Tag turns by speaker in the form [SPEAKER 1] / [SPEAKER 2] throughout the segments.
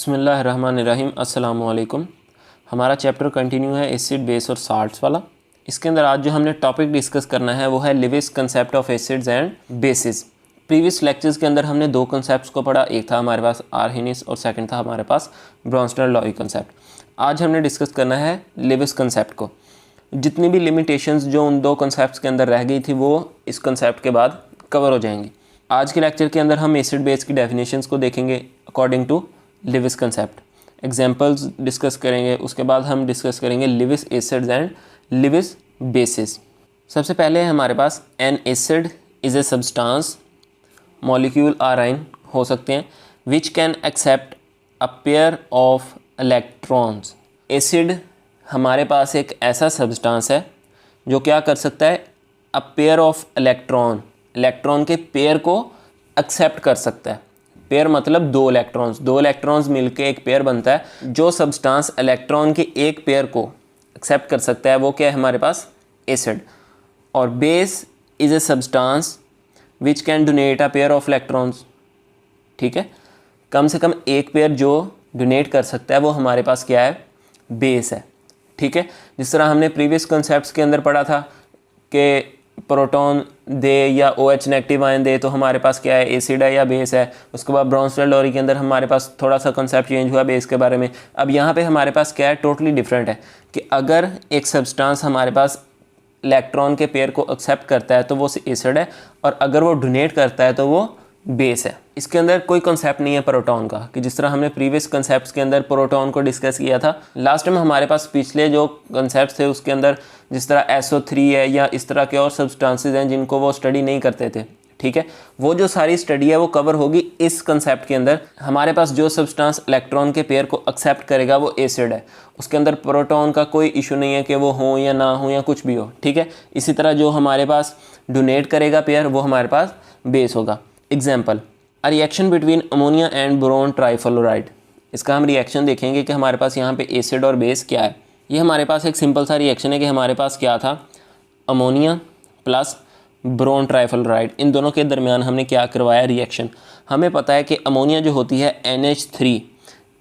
[SPEAKER 1] बिस्मिल्लाहिर्रहमानिर्रहीम अस्सलाम वालेकुम। हमारा चैप्टर कंटिन्यू है एसिड बेस और साल्ट्स वाला। इसके अंदर आज जो हमने टॉपिक डिस्कस करना है वो है Lewis concept of acids and bases. Previous lectures के अंदर हमने दो कंसेप्ट्स को पढ़ा, एक था हमारे पास आर्हेनिस और सेकंड था हमारे पास ब्रोंस्टर-लॉरी कंसेप्ट। आज हमने डिस्कस करना है लिविस कंसेप्ट को। जितनी भी लिमिटेशंस जो उन दो कंसेप्ट्स के अंदर रह गई थी वो इस कंसेप्ट के बाद कवर हो जाएंगी। आज के लेक्चर के अंदर हम एसिड बेस की डेफिनेशंस को देखेंगे according to Lewis concept, examples discuss करेंगे। उसके बाद हम डिस्कस करेंगे Lewis acids and Lewis bases. सबसे पहले हमारे पास an acid is a substance, molecule or ion हो सकते हैं, which can accept a pair of electrons. Acid हमारे पास एक ऐसा सब्सटेंस है जो क्या कर सकता है, अ पेयर ऑफ इलेक्ट्रॉन के पेयर को एक्सेप्ट कर सकता है। पेयर मतलब दो इलेक्ट्रॉन्स मिलके एक पेयर बनता है। जो सब्सटेंस इलेक्ट्रॉन के एक पेयर को एक्सेप्ट कर सकता है वो क्या है हमारे पास, एसिड। और base is a substance which can donate a pair of electrons. ठीक है, कम से कम एक पेयर जो डोनेट कर सकता है वो हमारे पास क्या है, बेस है। ठीक है, जिस तरह हमने प्रीवियस कॉन्सेप्ट्स के अंदर पढ़ा था कि प्रोटॉन दे या OH नेगेटिव आयन दे तो हमारे पास क्या है, एसिड है या बेस है। उसके बाद ब्रोंस्टर-लॉरी के अंदर हमारे पास थोड़ा सा कंसेप्ट चेंज हुआ बेस के बारे में। अब यहाँ पे हमारे पास क्या है, टोटली डिफरेंट है कि अगर एक सब्सटेंस हमारे पास इलेक्ट्रॉन के पेयर को एक्सेप्ट करता है तो वो एसिड है, और अगर वो डोनेट करता है तो वो बेस है। इसके अंदर कोई कंसेप्ट नहीं है प्रोटॉन का, कि जिस तरह हमने प्रीवियस कंसेप्ट्स के अंदर प्रोटॉन को डिस्कस किया था। लास्ट में हमारे पास पिछले जो कंसेप्ट्स थे उसके अंदर जिस तरह SO3 है या इस तरह के और सब्सटेंसेस हैं जिनको वो स्टडी नहीं करते थे। ठीक है, वो जो सारी स्टडी है वो कवर होगी इस कंसेप्ट के अंदर। हमारे पास जो सब्सटेंस इलेक्ट्रॉन के पेयर को एक्सेप्ट करेगा वो एसिड है, उसके अंदर प्रोटॉन का कोई इशू नहीं है कि वो हो या ना हो या कुछ भी हो। ठीक है, इसी तरह जो हमारे पास डोनेट करेगा पेयर वो हमारे पास बेस होगा। Example, a reaction between ammonia and boron trifluoride. इसका हम रिएक्शन देखेंगे कि हमारे पास यहाँ पे एसिड और बेस क्या है। ये हमारे पास एक सिंपल सा रिएक्शन है कि हमारे पास क्या था, अमोनिया प्लस बोरोन ट्राइफ्लोराइड, इन दोनों के दरमियान हमने क्या करवाया, रिएक्शन। हमें पता है कि अमोनिया जो होती है NH3,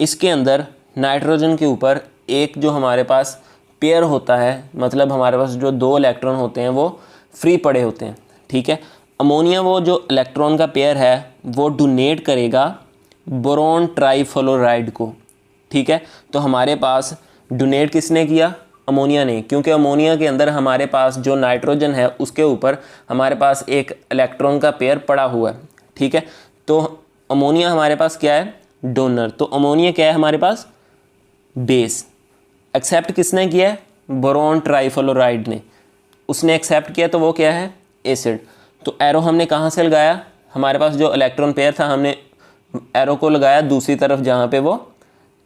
[SPEAKER 1] इसके अंदर नाइट्रोजन के ऊपर एक जो हमारे पास पेयर होता है, मतलब हमारे पास जो दो इलेक्ट्रॉन होते हैं वो फ्री पड़े होते हैं। ठीक है, अमोनिया वो जो इलेक्ट्रॉन का पेयर है वो डोनेट करेगा बोरोन ट्राइफ्लोराइड को। ठीक है, तो हमारे पास डोनेट किसने किया, अमोनिया ने, क्योंकि अमोनिया के अंदर हमारे पास जो नाइट्रोजन है उसके ऊपर हमारे पास एक इलेक्ट्रॉन का पेयर पड़ा हुआ है। ठीक है, तो अमोनिया हमारे पास क्या है, डोनर। तो अमोनिया क्या है हमारे पास, बेस। एक्सेप्ट किसने किया है, बोरोन ट्राइफ्लोराइड ने, उसने एक्सेप्ट किया तो वो क्या है, एसिड। तो एरो हमने कहाँ से लगाया, हमारे पास जो इलेक्ट्रॉन पेयर था हमने एरो को लगाया दूसरी तरफ जहाँ पे वो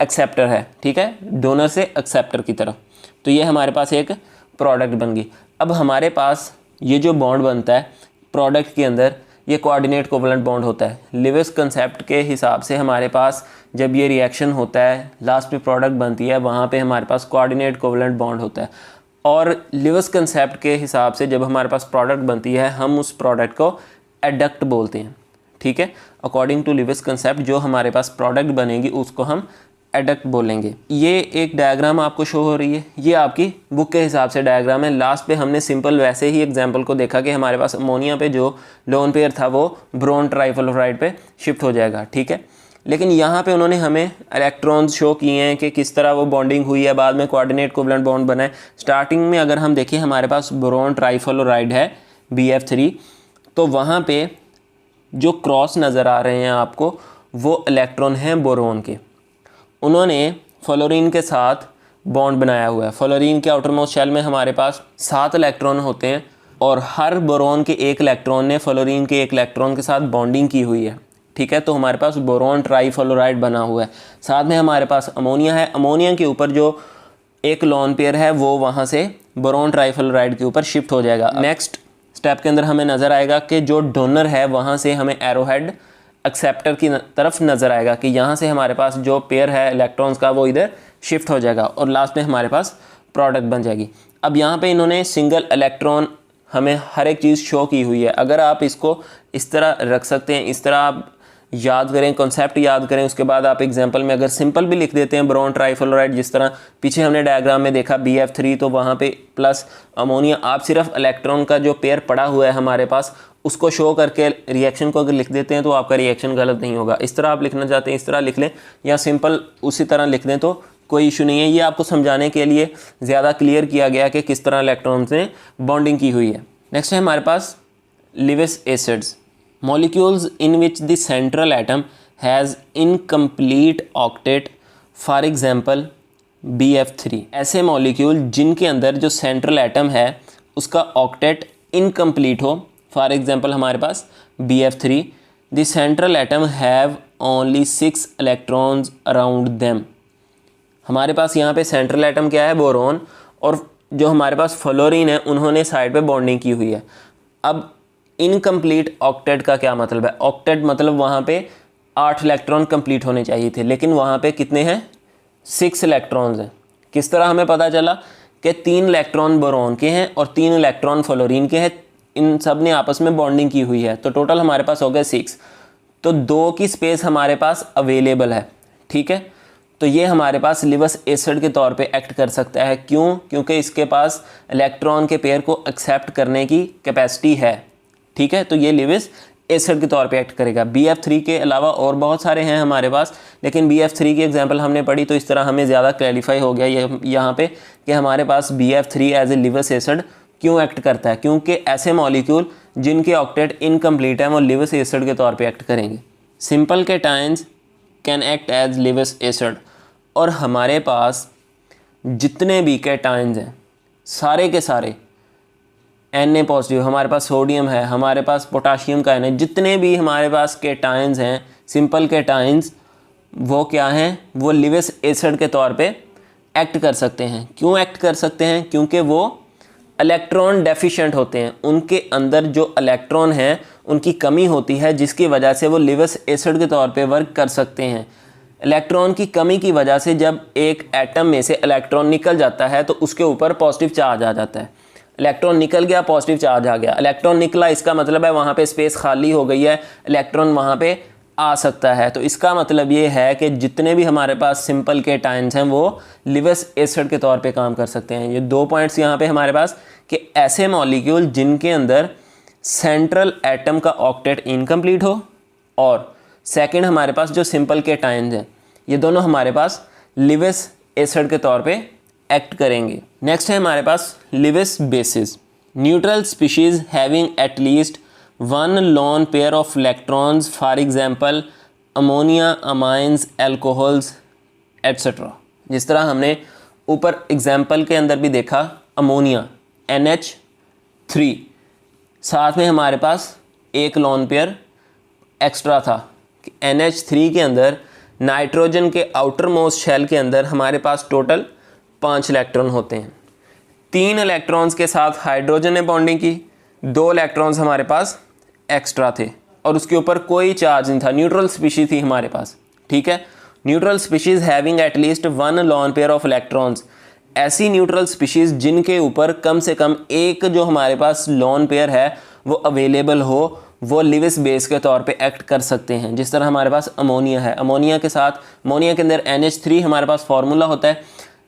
[SPEAKER 1] एक्सेप्टर है। ठीक है, डोनर से एक्सेप्टर की तरफ। तो ये हमारे पास एक प्रोडक्ट बन गई। अब हमारे पास ये जो बॉन्ड बनता है प्रोडक्ट के अंदर, ये कोऑर्डिनेट कोवलेंट बॉन्ड होता है। लिविस कंसेप्ट के हिसाब से हमारे पास जब ये रिएक्शन होता है, लास्ट में प्रोडक्ट बनती है, वहाँ पे हमारे पास कोऑर्डिनेट कोवलेंट बॉन्ड होता है। और लिविस कंसेप्ट के हिसाब से जब हमारे पास प्रोडक्ट बनती है हम उस प्रोडक्ट को एडक्ट बोलते हैं। ठीक है, अकॉर्डिंग टू लिविस कंसेप्ट जो हमारे पास प्रोडक्ट बनेगी उसको हम एडक्ट बोलेंगे। ये एक डायग्राम आपको शो हो रही है, ये आपकी बुक के हिसाब से डायग्राम है। लास्ट पे हमने सिंपल वैसे ही एग्जांपल को देखा कि हमारे पास अमोनिया पे जो लोन पेयर था वो बोरोन ट्राइफ्लोराइड पे शिफ्ट हो जाएगा। ठीक है, लेकिन यहाँ पे उन्होंने हमें इलेक्ट्रॉन्स शो किए हैं कि किस तरह वो बॉन्डिंग हुई है, बाद में कोऑर्डिनेट कोवलेंट बॉन्ड बना है। स्टार्टिंग में अगर हम देखें हमारे पास बोरोन ट्राइफ्लोराइड है BF3, तो वहाँ पे जो क्रॉस नज़र आ रहे हैं आपको वो इलेक्ट्रॉन हैं बोरोन के। उन्होंने फ्लोरीन के साथ बॉन्ड बनाया हुआ है। फ्लोरीन के आउटर मोस्ट शेल में हमारे पास 7 इलेक्ट्रॉन होते हैं और हर बोरोन के एक इलेक्ट्रॉन ने फ्लोरीन के एक इलेक्ट्रॉन के साथ बॉन्डिंग की हुई है। ठीक है, तो हमारे पास बोरोन ट्राइफ्लोराइड बना हुआ है। साथ में हमारे पास अमोनिया है, अमोनिया के ऊपर जो एक लोन पेयर है वो वहाँ से बोरोन ट्राइफ्लोराइड के ऊपर शिफ्ट हो जाएगा। नेक्स्ट स्टेप के अंदर हमें नज़र आएगा कि जो डोनर है वहाँ से हमें एरोहेड एक्सेप्टर की तरफ नज़र आएगा कि यहाँ से हमारे पास जो पेयर है इलेक्ट्रॉन्स का वो इधर शिफ्ट हो जाएगा और लास्ट में हमारे पास प्रोडक्ट बन जाएगी। अब यहाँ पे इन्होंने सिंगल इलेक्ट्रॉन हमें हर एक चीज़ शो की हुई है। अगर आप इसको इस तरह रख सकते हैं, इस तरह आप याद करें, कॉन्सेप्ट याद करें, उसके बाद आप एग्जांपल में अगर सिंपल भी लिख देते हैं बोरोन ट्राइफ्लोराइड, जिस तरह पीछे हमने डायग्राम में देखा BF3, तो वहाँ पे प्लस अमोनिया, आप सिर्फ इलेक्ट्रॉन का जो पेयर पड़ा हुआ है हमारे पास उसको शो करके रिएक्शन को अगर लिख देते हैं तो आपका रिएक्शन गलत नहीं होगा। इस तरह आप लिखना चाहते हैं इस तरह लिख लें, या सिंपल उसी तरह लिख दें तो कोई इशू नहीं है। ये आपको समझाने के लिए ज़्यादा क्लियर किया गया कि किस तरह इलेक्ट्रॉन से बॉन्डिंग की हुई है। नेक्स्ट है हमारे पास Lewis acids, molecules in which the central atom has incomplete octet, for example BF3। ऐसे मॉलिक्यूल जिनके अंदर जो सेंट्रल एटम है उसका ऑक्टेट इनकम्प्लीट हो, फॉर एग्जांपल हमारे पास BF3, the central atom have only 6 electrons around them. हमारे पास यहाँ पे सेंट्रल एटम क्या है, बोरोन, और जो हमारे पास फ्लोरीन है उन्होंने साइड पे बॉन्डिंग की हुई है। अब इनकम्प्लीट ऑक्टेट का क्या मतलब है? ऑक्टेट मतलब वहाँ पे 8 इलेक्ट्रॉन कंप्लीट होने चाहिए थे, लेकिन वहाँ पे कितने हैं, 6 इलेक्ट्रॉन्स हैं। किस तरह हमें पता चला कि 3 इलेक्ट्रॉन बोरोन के हैं और 3 इलेक्ट्रॉन फ्लोरीन के हैं, इन सब ने आपस में बॉन्डिंग की हुई है, तो टोटल हमारे पास हो गए 6। तो 2 की स्पेस हमारे पास अवेलेबल है, ठीक है। तो ये हमारे पास लिविस एसिड के तौर पे एक्ट कर सकता है। क्यों? क्योंकि इसके पास इलेक्ट्रॉन के पेयर को एक्सेप्ट करने की कैपेसिटी है, ठीक है। तो ये लिविस एसिड के तौर पे एक्ट करेगा। BF3 के अलावा और बहुत सारे हैं हमारे पास, लेकिन BF3 की एग्जांपल हमने पढ़ी तो इस तरह हमें ज़्यादा क्लैरिफाई हो गया ये यहाँ पे कि हमारे पास BF3 as a Lewis acid क्यों एक्ट करता है। क्योंकि ऐसे मॉलिक्यूल जिनके ऑक्टेट इनकम्प्लीट है वो लिविस एसिड के तौर पे एक्ट करेंगे। Simple cations can act as Lewis acid, और हमारे पास जितने भी केटाइंस हैं सारे के सारे Na पॉजिटिव, हमारे पास सोडियम है, हमारे पास पोटाशियम का है, जितने भी हमारे पास केटाइंस हैं, सिंपल केटाइंस, वो क्या हैं, वो लिविस एसिड के तौर पे एक्ट कर सकते हैं। क्यों एक्ट कर सकते हैं? क्योंकि वो इलेक्ट्रॉन डेफिशिएंट होते हैं, उनके अंदर जो इलेक्ट्रॉन हैं उनकी कमी होती है, जिसकी वजह से वो लिविस एसिड के तौर पे वर्क कर सकते हैं। इलेक्ट्रॉन की कमी की वजह से जब एक एटम में से इलेक्ट्रॉन निकल जाता है तो उसके ऊपर पॉजिटिव चार्ज आ जाता है। इलेक्ट्रॉन निकल गया, पॉजिटिव चार्ज आ गया, इलेक्ट्रॉन निकला, इसका मतलब है वहाँ पे स्पेस खाली हो गई है, इलेक्ट्रॉन वहाँ पे आ सकता है। तो इसका मतलब ये है कि जितने भी हमारे पास सिंपल केटाइंस हैं वो लिविस एसिड के तौर पे काम कर सकते हैं। ये 2 पॉइंट्स यहाँ पे हमारे पास कि ऐसे मॉलिक्यूल जिनके अंदर सेंट्रल एटम का ऑक्टेट इनकम्प्लीट हो, और सेकंड हमारे पास जो सिंपल केटाइंस हैं ये दोनों हमारे पास लिविस एसिड के तौर पे एक्ट करेंगे। नेक्स्ट है हमारे पास Lewis bases, neutral species having at least 1 lone pair of electrons, for example ammonia, amines, alcohols etcetera. जिस तरह हमने ऊपर एग्जांपल के अंदर भी देखा, अमोनिया NH3, साथ में हमारे पास एक लोन पेयर एक्स्ट्रा था कि NH3 के अंदर नाइट्रोजन के आउटर मोस्ट शेल के अंदर हमारे पास टोटल 5 इलेक्ट्रॉन होते हैं। 3 इलेक्ट्रॉन्स के साथ हाइड्रोजन ने बॉन्डिंग की, 2 इलेक्ट्रॉन्स हमारे पास एक्स्ट्रा थे और उसके ऊपर कोई चार्ज नहीं था, न्यूट्रल स्पीशीज थी हमारे पास, ठीक है। Neutral species having at least 1 lone pair of electrons, ऐसी न्यूट्रल स्पीशीज जिनके ऊपर कम से कम एक जो हमारे पास लोन पेयर है वो अवेलेबल हो, वो लिविस बेस के तौर पे एक्ट कर सकते हैं। जिस तरह हमारे पास अमोनिया है, अमोनिया के साथ, अमोनिया के अंदर NH3 हमारे पास फार्मूला होता है,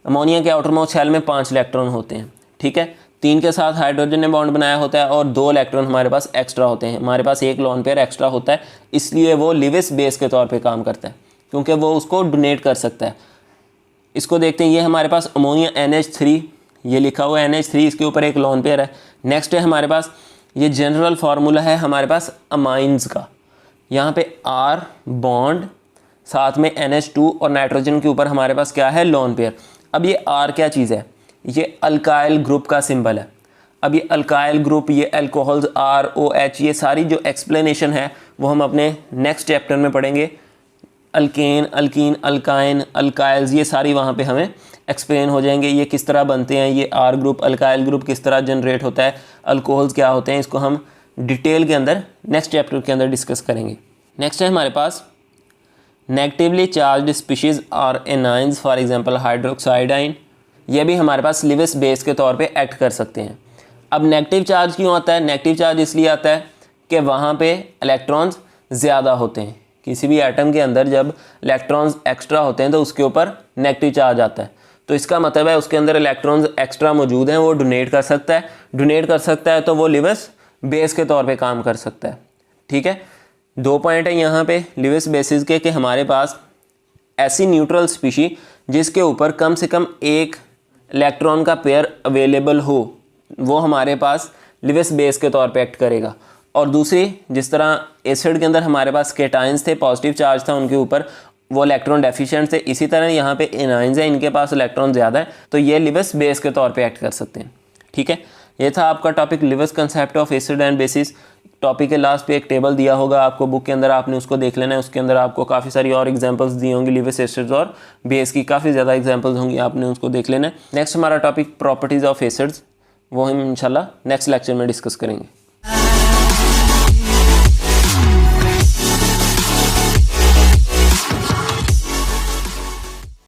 [SPEAKER 1] अमोनिया के आउटर मोस्ट शेल में 5 इलेक्ट्रॉन होते हैं, ठीक है। 3 के साथ हाइड्रोजन ने बॉन्ड बनाया होता है और 2 इलेक्ट्रॉन हमारे पास एक्स्ट्रा होते हैं, हमारे पास एक लोन पेयर एक्स्ट्रा होता है, इसलिए वो लिविस बेस के तौर पे काम करता है क्योंकि वो उसको डोनेट कर सकता है। इसको देखते हैं, ये हमारे पास अमोनिया NH3, ये लिखा हुआ है NH3, इसके ऊपर एक लोन पेयर है। नेक्स्ट है हमारे पास, ये जनरल फार्मूला है हमारे पास अमाइंस का, यहाँ पे R बॉन्ड, साथ में NH2 और नाइट्रोजन के ऊपर हमारे पास क्या है, लोन पेयर। अब ये R क्या चीज़ है, ये अल्काइल ग्रुप का सिंबल है। अब ये अल्काइल ग्रुप, ये अल्कोहल्स ROH, ये सारी जो एक्सप्लेनेशन है वो हम अपने नेक्स्ट चैप्टर में पढ़ेंगे। अल्केन, अल्कीन, अल्काइन, अल्काइल्स, ये सारी वहाँ पे हमें एक्सप्लेन हो जाएंगे, ये किस तरह बनते हैं, ये R ग्रुप, अल्काइल ग्रुप किस तरह जनरेट होता है, अल्कोहल्स क्या होते हैं, इसको हम डिटेल के अंदर नेक्स्ट चैप्टर के अंदर डिस्कस करेंगे। नेक्स्ट है हमारे पास negatively charged species are anions, for example hydroxide ion, ये भी हमारे पास लिविस बेस के तौर पे एक्ट कर सकते हैं। अब नेगेटिव चार्ज क्यों आता है? नेगेटिव चार्ज इसलिए आता है कि वहाँ पे इलेक्ट्रॉन्स ज़्यादा होते हैं, किसी भी एटम के अंदर जब इलेक्ट्रॉन्स एक्स्ट्रा होते हैं तो उसके ऊपर नेगेटिव चार्ज आता है, तो इसका मतलब है उसके अंदर इलेक्ट्रॉन्स एक्स्ट्रा मौजूद हैं, वो डोनेट कर सकता है। डोनेट कर सकता है तो वो लिविस बेस के तौर पे काम कर सकता है। ठीक है, 2 पॉइंट है यहाँ पे लिविस बेसिस के कि हमारे पास ऐसी न्यूट्रल स्पीशी जिसके ऊपर कम से कम एक इलेक्ट्रॉन का पेयर अवेलेबल हो, वो हमारे पास लिविस बेस के तौर पे एक्ट करेगा। और दूसरी, जिस तरह एसिड के अंदर हमारे पास केटाइंस थे, पॉजिटिव चार्ज था उनके ऊपर, वो इलेक्ट्रॉन डेफिशिएंट थे। इसी तरह यहाँ पे एनाइंस है, इनके पास इलेक्ट्रॉन ज़्यादा है, तो ये लिविस बेस के तौर पे एक्ट कर सकते हैं। ठीक है, ये था आपका topic Lewis concept of acid and bases. Topic के लास्ट पे एक टेबल दिया होगा आपको बुक के अंदर, आपने उसको देख लेना है। उसके अंदर आपको काफ़ी सारी और एग्जांपल्स दी होंगी लिविस एसिड्स और बेस की, काफ़ी ज़्यादा एग्जांपल्स होंगी, आपने उसको देख लेना है। नेक्स्ट हमारा टॉपिक प्रॉपर्टीज़ ऑफ एसिड्स, वो हम इंशाल्लाह नेक्स्ट लेक्चर में डिस्कस करेंगे।